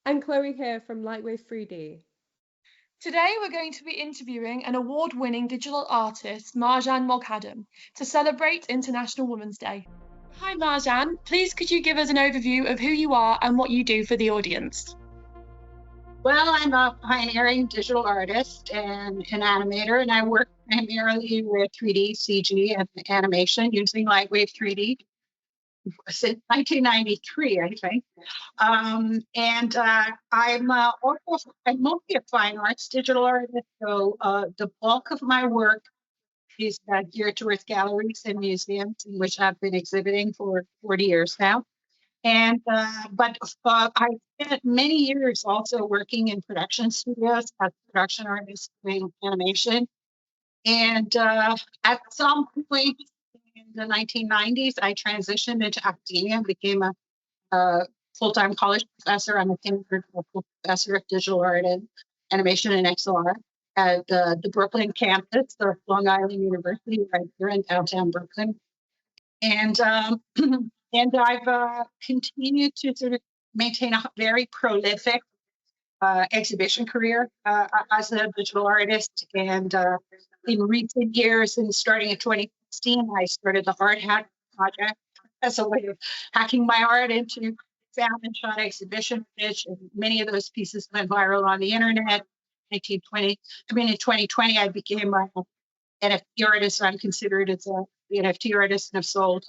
And Chloe here from Lightwave 3D. Today we're going to be interviewing an award-winning digital artist, Marjan Moghaddam, to celebrate International Women's Day. Hi Marjan, please could you give us an overview of who you are and what you do for the audience? Well, I'm a pioneering digital artist and an animator, and I work primarily with 3D, CG, and animation using Lightwave 3D since 1993, I think. I'm mostly a fine arts digital artist, so the bulk of my work is geared towards galleries and museums, in which I've been exhibiting for 40 years now. But I spent many years also working in production studios as a production artist doing animation. And at some point in the 1990s, I transitioned into academia and became a full-time college professor. I'm a tenured full professor of digital art and animation and XR at the Brooklyn campus of Long Island University, right here in downtown Brooklyn. And and I've continued to sort of maintain a very prolific exhibition career as a digital artist. And in recent years, and starting in 2016, I started the Art Hack Project as a way of hacking my art into found and shot exhibition footage. And many of those pieces went viral on the internet. In 2020, I became an NFT artist. I'm considered as a NFT artist and have sold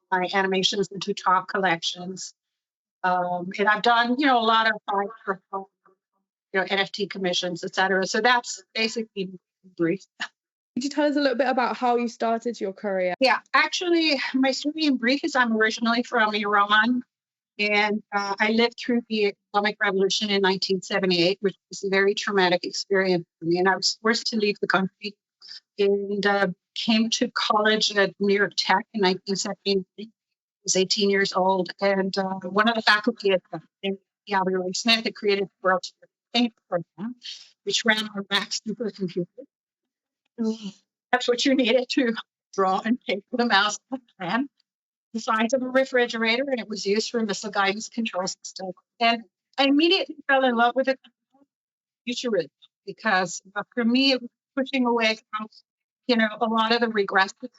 my animations into top collections. And I've done, a lot of NFT commissions, et cetera. So that's basically brief. Could you tell us a little bit about how you started your career? Yeah, actually, my story in brief is I'm originally from Iran, and I lived through the Islamic Revolution in 1978, which was a very traumatic experience for me. And I was forced to leave the country and came to college at New York Tech in 1979. I was 18 years old, and one of the faculty at Gabby Ray Smith had created the world's first paint program, which ran on Mac supercomputer. That's what you needed to draw and paint with a mouse and the size of a refrigerator, and it was used for missile guidance control system. And I immediately fell in love with it, futurism, because for me it was pushing away from a lot of the regrets that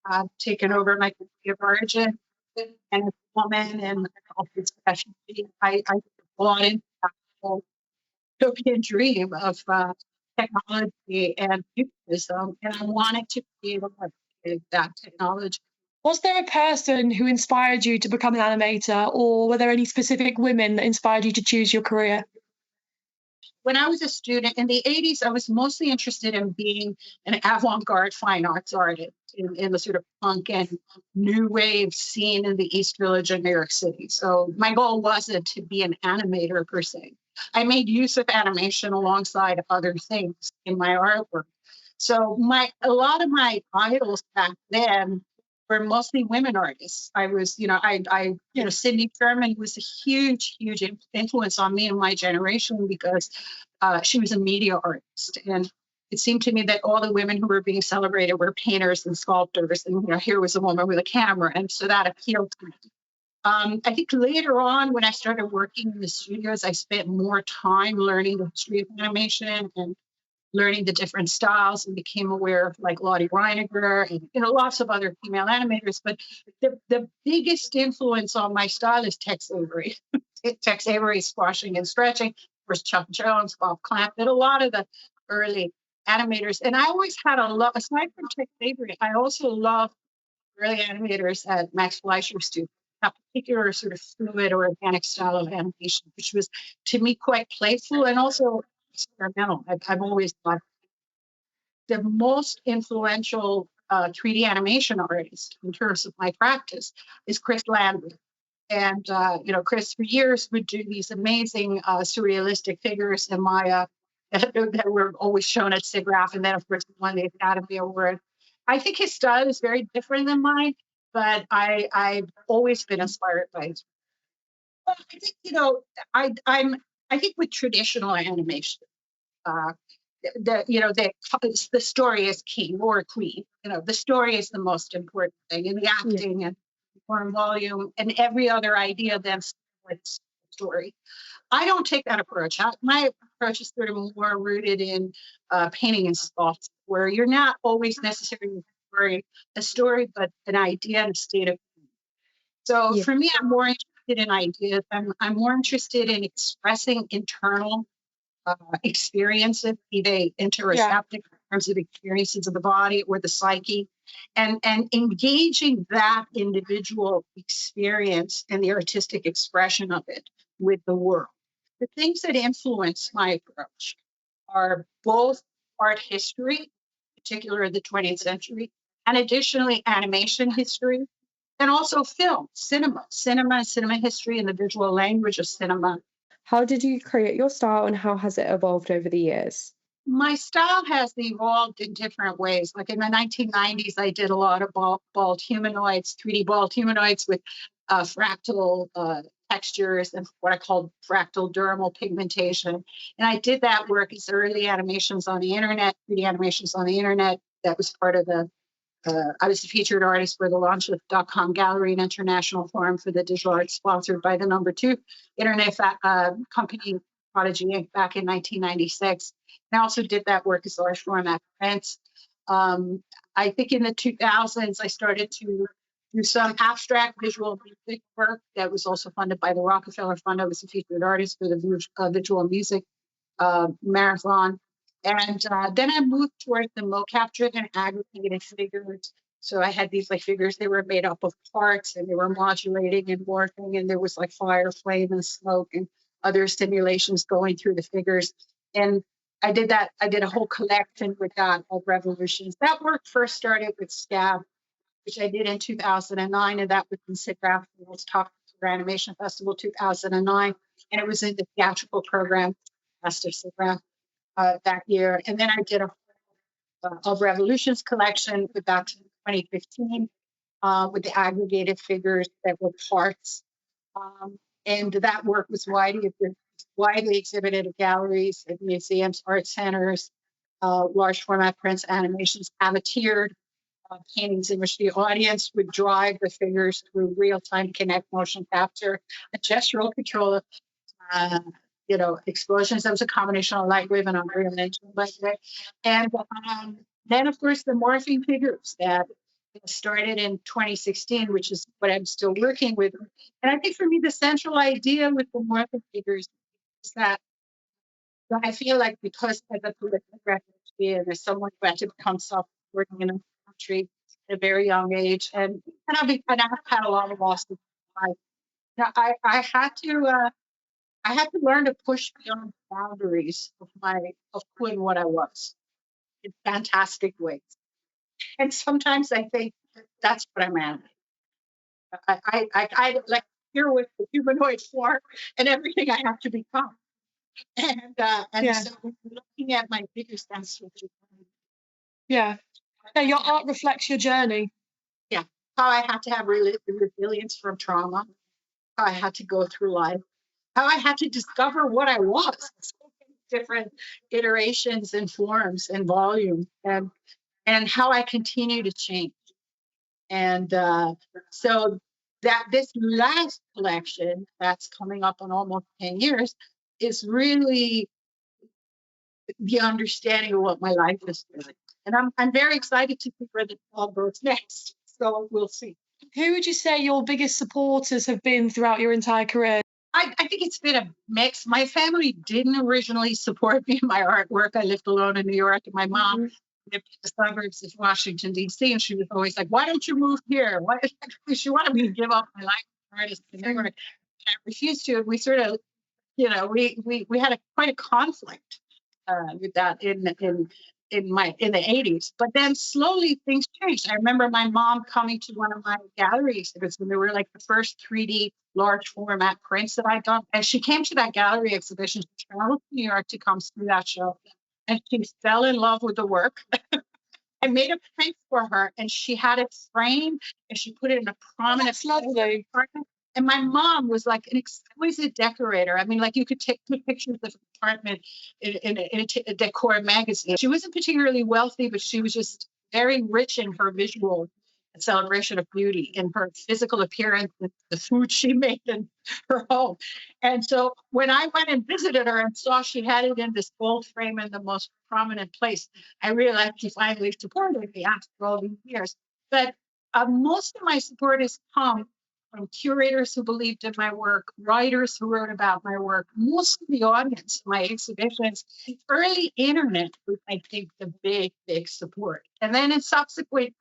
have taken over my country of origin. And as a woman and also especially, I bought into that whole utopian dream of technology and futurism, and I wanted to be able to create that technology. Was there a person who inspired you to become an animator, or were there any specific women that inspired you to choose your career? When I was a student in the 80s, I was mostly interested in being an avant-garde fine arts artist in the sort of punk and new wave scene in the East Village of New York City. So my goal wasn't to be an animator per se. I made use of animation alongside other things in my artwork. So a lot of my idols back then were mostly women artists. I was, Cindy Sherman was a huge influence on me and my generation because she was a media artist. And it seemed to me that all the women who were being celebrated were painters and sculptors. And, here was a woman with a camera. And so that appealed to me. I think later on, when I started working in the studios, I spent more time learning the history of animation and learning the different styles, and became aware of like Lottie Reiniger and lots of other female animators. But the biggest influence on my style is Tex Avery. Tex Avery, squashing and stretching. Of course, Chuck Jones, Bob Clampett, a lot of the early animators. And I always had a love, aside from Tex Avery, I also loved early animators at Max Fleischer's studio. A particular sort of fluid or organic style of animation, which was to me quite playful and also experimental. I've always thought the most influential 3D animation artist in terms of my practice is Chris Landry. And, Chris for years would do these amazing surrealistic figures in my that were always shown at SIGGRAPH. And then, of course, won the Academy Award. I think his style is very different than mine, but I've always been inspired by his. Well, I think, I think with traditional animation, the story is king or queen. The story is the most important thing, and the acting and form volume and every other idea then supports the story. I don't take that approach. My approach is sort of more rooted in painting and sculpture, where you're not always necessarily a story, but an idea and a state of. So Yeah. for me, I'm more interested in ideas. I'm more interested in expressing internal experiences, be they interoceptic in terms of experiences of the body or the psyche, and engaging that individual experience and the artistic expression of it with the world. The things that influence my approach are both art history, particularly the 20th century, and additionally animation history, and also film, cinema history, and the visual language of cinema. How did you create your style and how has it evolved over the years? My style has evolved in different ways. Like in the 1990s, I did a lot of bald humanoids, 3D bald humanoids with fractal textures and what I call fractal dermal pigmentation. And I did that work as early animations on the internet, 3D animations on the internet. That was part of the I was the featured artist for the launch of .com Gallery, an international forum for the digital arts sponsored by the number 2 internet company, Prodigy Inc., back in 1996. And I also did that work as large format prints. I think in the 2000s, I started to do some abstract visual music work that was also funded by the Rockefeller Fund. I was a featured artist for the visual music marathon. And then I moved towards the mocap-driven aggregated figures. So I had these like figures, they were made up of parts and they were modulating and morphing, and there was like fire, flame, and smoke and other simulations going through the figures. And I did that. I did a whole collection with that of revolutions. That work first started with Scab, which I did in 2009, and that was in SIGGRAPH, the World's Top Animation Festival 2009. And it was in the theatrical program, Best of SIGGRAPH. That year. And then I did a of Revolutions collection with that in 2015 with the aggregated figures that were parts. And that work was widely exhibited at galleries, at museums, art centers, large format prints, animations, have a tiered paintings in which the audience would drive the figures through real-time Kinect motion capture, a gestural control, explosions. That was a combination of Lightwave and Unreal Engine, by the way. And then, of course, the morphing figures that started in 2016, which is what I'm still working with. And I think for me, the central idea with the morphing figures is that I feel like because as a political refugee and as someone who had to become self-supporting in a country at a very young age, and I've had a lot of losses in my life. Now, I had to learn to push beyond the boundaries of who and what I was in fantastic ways. And sometimes I think that's what I'm at. I like here with the humanoid form and everything I have to become. And so looking at my biggest answer. Yeah, your art reflects your journey. Yeah, how I had to have resilience from trauma, how I had to go through life, how I had to discover what I was, so many different iterations and forms and volume, and how I continue to change. And so that this last collection that's coming up in almost 10 years is really the understanding of what my life is doing. And I'm very excited to see where the all goes next. So we'll see. Who would you say your biggest supporters have been throughout your entire career? I think it's been a mix. My family didn't originally support me in my artwork. I lived alone in New York, and my mom lived in the suburbs of Washington, D.C., and she was always like, "Why don't you move here?" Why? She wanted me to give up my life as an artist in New York. And I refused to. And we sort of, we had quite a conflict with that in the 80s. But then slowly things changed. I remember my mom coming to one of my gallery exhibits when they were like the first 3D large format prints that I'd done. And she came to that gallery exhibition. She traveled to New York to come see that show. And she fell in love with the work. I made a print for her and she had it framed and she put it in a prominent That's lovely. apartment. And my mom was like an exquisite decorator. I mean, like you could take pictures of the apartment in a decor magazine. She wasn't particularly wealthy, but she was just very rich in her visual a celebration of beauty in her physical appearance, and the food she made in her home. And so when I went and visited her and saw she had it in this gold frame in the most prominent place, I realized she finally supported me after all these years. But most of my support has come from curators who believed in my work, writers who wrote about my work, most of the audience, my exhibitions. The early internet was, I think, the big, big support. And then in subsequent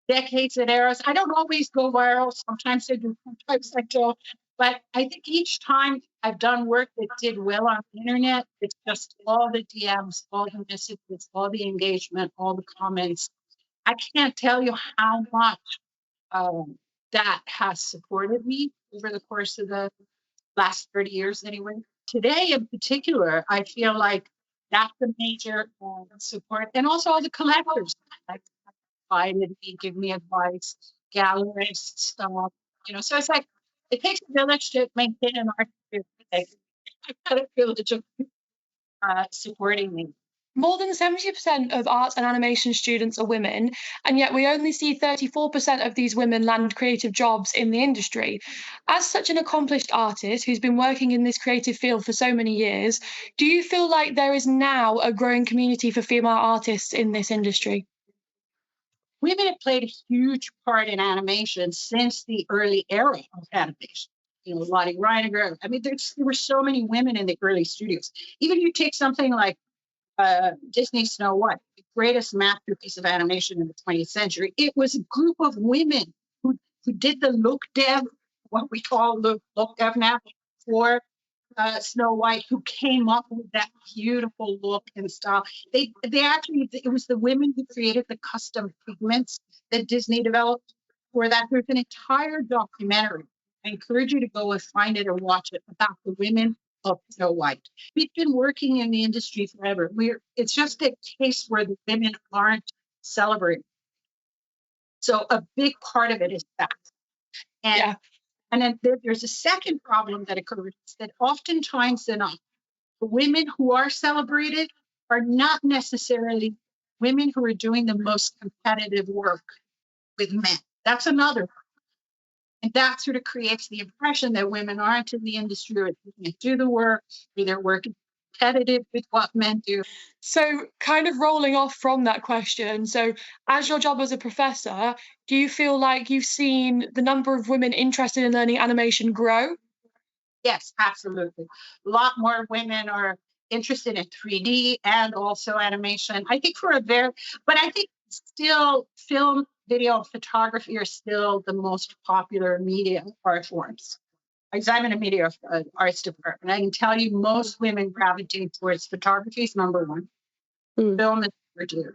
decades and eras, I don't always go viral. Sometimes I do, sometimes I don't. But I think each time I've done work that did well on the internet, it's just all the DMs, all the messages, all the engagement, all the comments. I can't tell you how much that has supported me over the course of the last 30 years anyway. Today in particular, I feel like that's a major support. And also all the collectors that invited me, give me advice, gallerists, so it's like, it takes a village to maintain an art community. I've got a village of supporting me. More than 70% of art and animation students are women, and yet we only see 34% of these women land creative jobs in the industry. As such an accomplished artist who's been working in this creative field for so many years, do you feel like there is now a growing community for female artists in this industry? Women have played a huge part in animation since the early era of animation. Lottie Reiniger. I mean, there were so many women in the early studios. Even you take something like Disney Snow White, the greatest masterpiece of animation in the 20th century. It was a group of women who did the look dev, what we call the look dev now, for Snow White, who came up with that beautiful look and style. They actually, it was the women who created the custom pigments that Disney developed for that. There's an entire documentary. I encourage you to go and find it or watch it about the women of Snow White. We've been working in the industry forever. It's just a case where the women aren't celebrated. So a big part of it is that. And then there's a second problem that occurs, that oftentimes enough, the women who are celebrated are not necessarily women who are doing the most competitive work with men. That's another. And that sort of creates the impression that women aren't in the industry, or they can't do the work, or they're working competitive with what men do. So kind of rolling off from that question, so as your job as a professor, do you feel like you've seen the number of women interested in learning animation grow? Yes, absolutely. A lot more women are interested in 3D and also animation. I think but I think still film, video, and photography are still the most popular media art forms. Because I'm in a media arts department, I can tell you most women gravitate towards photography is number one. Film is number two.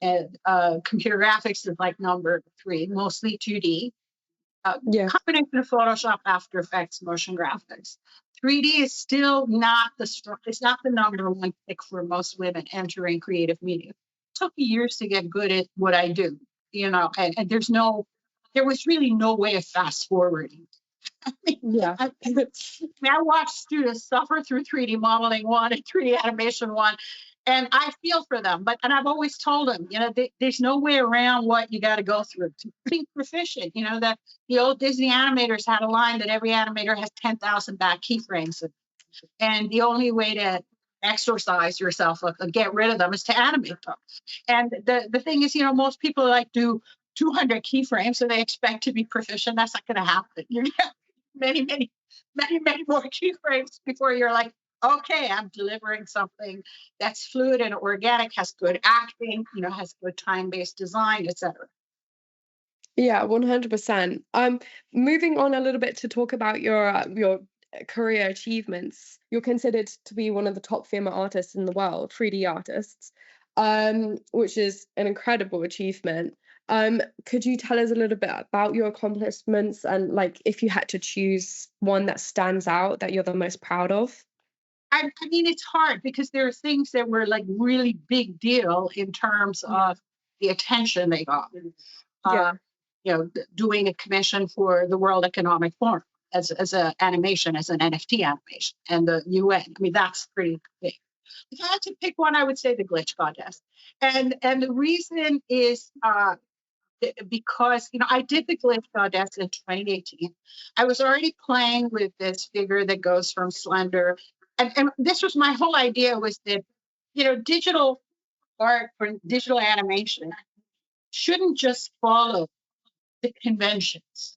And computer graphics is like number three, mostly 2D. Combination of Photoshop, After Effects, motion graphics. 3D is still not it's not the number one pick for most women entering creative media. It took me years to get good at what I do, and there was really no way of fast forwarding. I watch students suffer through 3D modeling 1 and 3D animation 1, and I feel for them. And I've always told them, there's no way around what you got to go through to be proficient. That the old Disney animators had a line that every animator has 10,000 back keyframes, and the only way to exorcise yourself, get rid of them, is to animate them. And the thing is, most people do 200 keyframes, so they expect to be proficient. That's not going to happen. You get many, many, many, many more keyframes before you're like, okay, I'm delivering something that's fluid and organic, has good acting, has good time-based design, etc. Yeah, 100%. Moving on a little bit to talk about your career achievements. You're considered to be one of the top female artists in the world, 3D artists, which is an incredible achievement. Could you tell us a little bit about your accomplishments, and if you had to choose one that stands out that you're the most proud of? I mean, it's hard because there are things that were really big deal in terms of the attention they got. Doing a commission for the World Economic Forum as an animation, as an NFT animation, and the UN. I mean, that's pretty big. If I had to pick one, I would say the glitch contest. And the reason is because, I did the Glitch Goddess in 2018. I was already playing with this figure that goes from slender. And this was my whole idea, was that, digital art or digital animation shouldn't just follow the conventions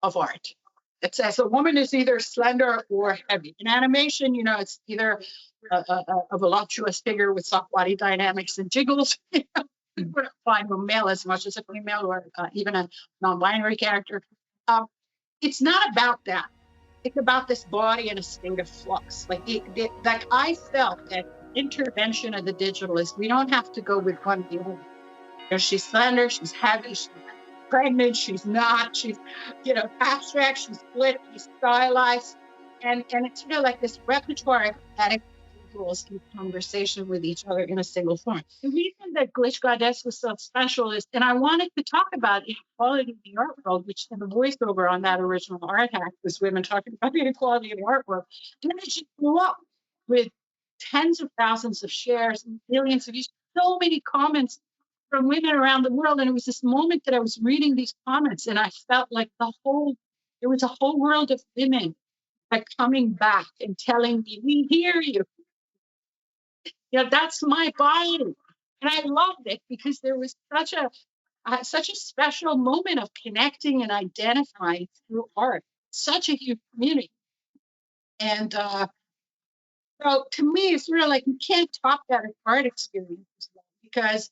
of art. It says a woman is either slender or heavy. In animation, it's either a voluptuous figure with soft body dynamics and jiggles. We wouldn't find a male as much as a female, or even a non-binary character. It's not about that. It's about this body in a state of flux. Like I felt that intervention of the digital is, we don't have to go with one view. She's slender, she's heavy, she's pregnant, she's not, she's, abstract, she's split, she's stylized. And it's like this repertoire of aesthetic visuals in conversation with each other in a single form. The reason that Glitch Goddess was so special is, and I wanted to talk about inequality in the art world, which in the voiceover on that original art hack was women talking about the inequality in the art world. And then she blew up with tens of thousands of shares, millions of views, so many comments from women around the world. And it was this moment that I was reading these comments, and I felt like there was a whole world of women coming back and telling me, we hear you. That's my body. And I loved it because there was such a special moment of connecting and identifying through art. Such a huge community. And so to me, it's really like, you can't top that art experience, because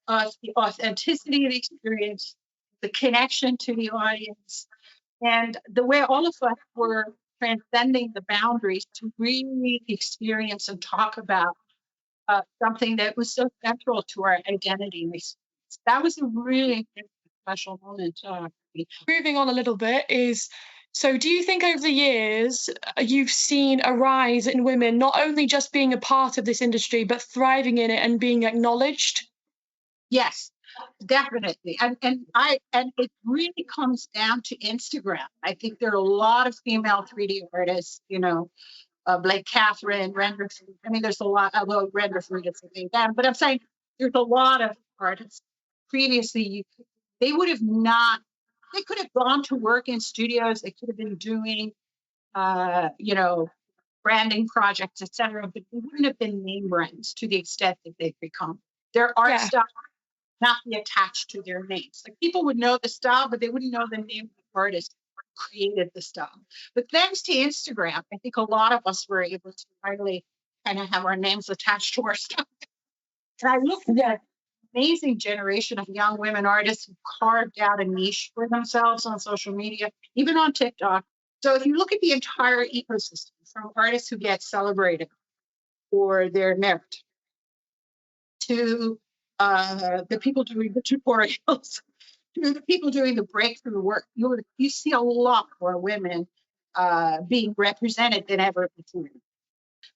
of the authenticity of the experience, the connection to the audience, and the way all of us were transcending the boundaries to really experience and talk about something that was so central to our identity and experience. That was a really special moment. Moving on a little bit so do you think over the years you've seen a rise in women not only just being a part of this industry, but thriving in it and being acknowledged? Yes, definitely. And it really comes down to Instagram. I think there are a lot of female 3D artists, like Catherine, Renderford. I mean, there's a lot, although Renderford is a big band, but I'm saying there's a lot of artists. Previously, they could have gone to work in studios, they could have been doing, branding projects, etc., but they wouldn't have been name brands to the extent that they've become. Their art style not be attached to their names. Like, people would know the style, but they wouldn't know the name of the artist who created the style. But thanks to Instagram, I think a lot of us were able to finally kind of have our names attached to our stuff. And I looked at that amazing generation of young women artists who carved out a niche for themselves on social media, even on TikTok. So if you look at the entire ecosystem, from artists who get celebrated for their merit to the people doing the tutorials, to the people doing the breakthrough work, you see a lot more women being represented than ever before.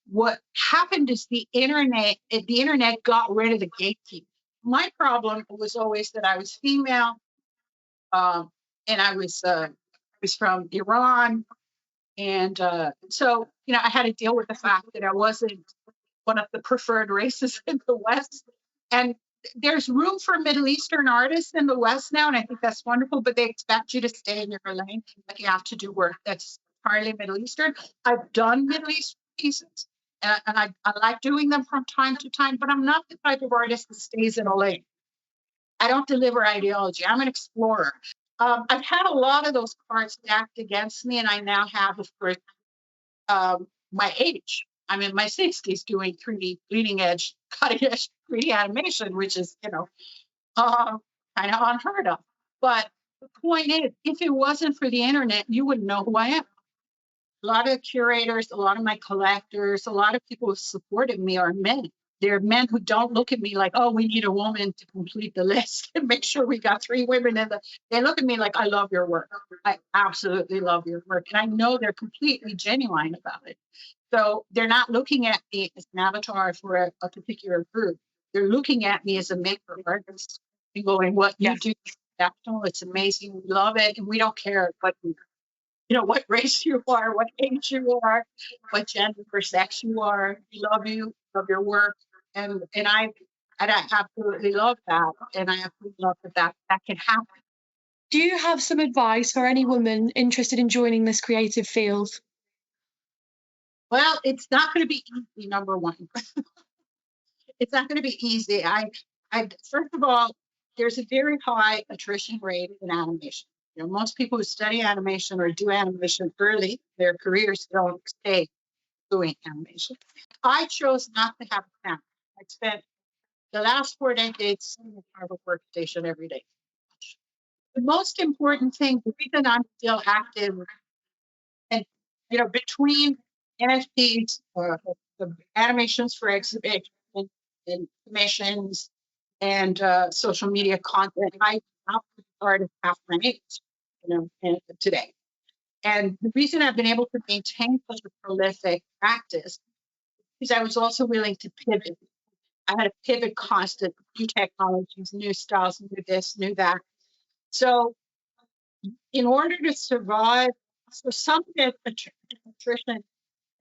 What happened is the internet got rid of the gatekeeper. My problem was always that I was female, and I was from Iran, and so I had to deal with the fact that I wasn't one of the preferred races in the West. And there's room for Middle Eastern artists in the West now, and I think that's wonderful, but they expect you to stay in your lane. Like, you have to do work that's entirely Middle Eastern. I've done Middle Eastern pieces, and I like doing them from time to time, but I'm not the type of artist that stays in a lane. I don't deliver ideology. I'm an explorer. I've had a lot of those cards stacked against me, and I now have, of course, my age. I'm in my 60s doing 3D, bleeding edge, cutting edge 3D animation, which is, kind of unheard of. But the point is, if it wasn't for the internet, you wouldn't know who I am. A lot of curators, a lot of my collectors, a lot of people who supported me are men. They're men who don't look at me like, oh, we need a woman to complete the list and make sure we got 3 women in the. They look at me like, I love your work. I absolutely love your work. And I know they're completely genuine about it. So they're not looking at me as an avatar for a particular group. They're looking at me as a maker artist and going, what you do is exceptional. It's amazing. We love it. And we don't care what race you are, what age you are, what gender or sex you are. We love you, love your work. And And I absolutely love that. And I absolutely love that can happen. Do you have some advice for any woman interested in joining this creative field? Well, it's not going to be easy, number one. It's not going to be easy. First of all, there's a very high attrition rate in animation. Most people who study animation or do animation early in their careers don't stay doing animation. I chose not to have a camera. I spent the last 4 decades sitting in front of a workstation every day. The most important thing, the reason I'm still active, and between NFTs, the animations for exhibition and commissions and social media content, I started half my age, today. And the reason I've been able to maintain such a prolific practice is I was also willing to pivot. I had to pivot constant, new technologies, new styles, new this, new that. So in order to survive, so some of the attrition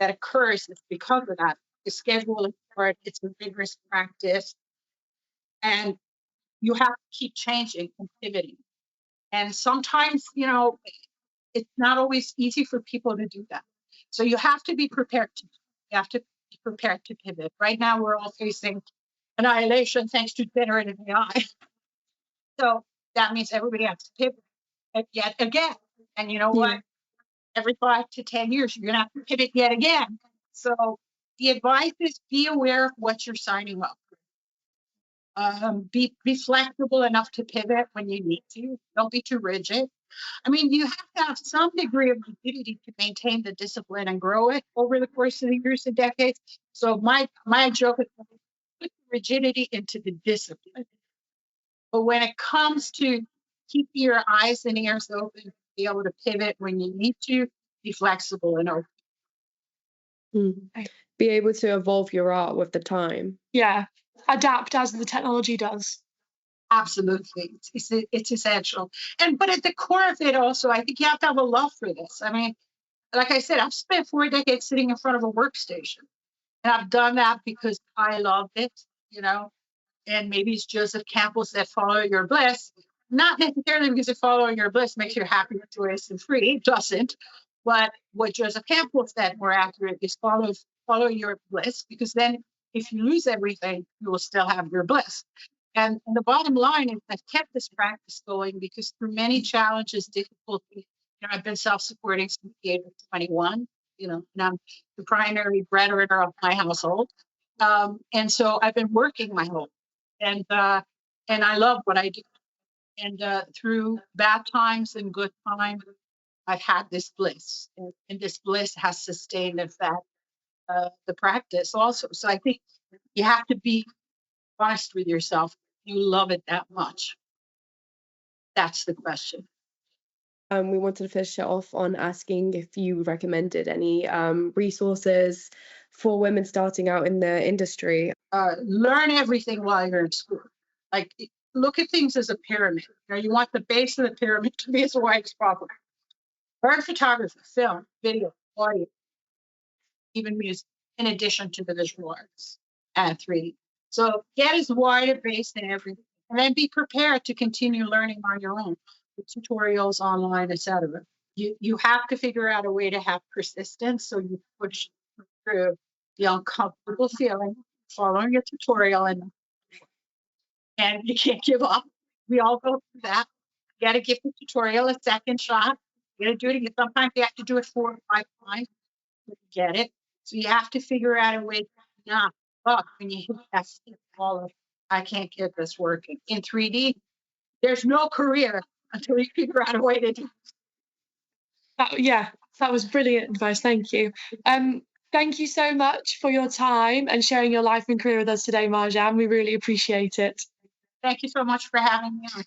that occurs is because of that. The schedule is hard, it's a rigorous practice, and you have to keep changing and pivoting. And sometimes, it's not always easy for people to do that. So you have to be prepared to pivot. Right now, we're all facing annihilation thanks to generative AI. So that means everybody has to pivot yet again. And you know what? Every 5 to 10 years, you're going to have to pivot yet again. So the advice is be aware of what you're signing up for. Be flexible enough to pivot when you need to. Don't be too rigid. I mean, you have to have some degree of rigidity to maintain the discipline and grow it over the course of the years and decades. So my joke is put the rigidity into the discipline. But when it comes to keeping your eyes and ears open, be able to pivot when you need to, be flexible and open. Be able to evolve your art with the time. Yeah, adapt as the technology does. Absolutely, it's essential. But at the core of it, also, I think you have to have a love for this. I mean, like I said, I've spent 4 decades sitting in front of a workstation, and I've done that because I love it. And maybe it's Joseph Campbell said, "Follow your bliss." Not necessarily because following your bliss makes you happy, joyous, and free. It doesn't. But what Joseph Campbell said, more accurate, is follow your bliss, because then if you lose everything, you will still have your bliss. And the bottom line is I've kept this practice going because through many challenges, difficulties, I've been self-supporting since the age of 21, and I'm the primary breadwinner of my household. And so I've been working my whole life. And I love what I do. And through bad times and good times, I've had this bliss. And this bliss has sustained, in fact, the practice also. So I think you have to be honest with yourself. You love it that much? That's the question. We wanted to finish it off on asking if you recommended any resources for women starting out in the industry. Learn everything while you're in school. Like, look at things as a pyramid. You want the base of the pyramid to be as wide as possible. Learn photography, film, video, audio, even music, in addition to the visual arts and 3D. So get as wide a base in everything, and then be prepared to continue learning on your own, with tutorials online, etc. You have to figure out a way to have persistence, so you push through the uncomfortable feeling, following a tutorial, and you can't give up. We all go through that. You got to give the tutorial a second shot. You got to do it again. Sometimes you have to do it 4 or 5 times to get it. So you have to figure out a way to not fuck when you hit that wall of, I can't get this working. In 3D, there's no career until you figure out a way to do it. That was brilliant advice. Thank you. Thank you so much for your time and sharing your life and career with us today, Marjan. We really appreciate it. Thank you so much for having me on.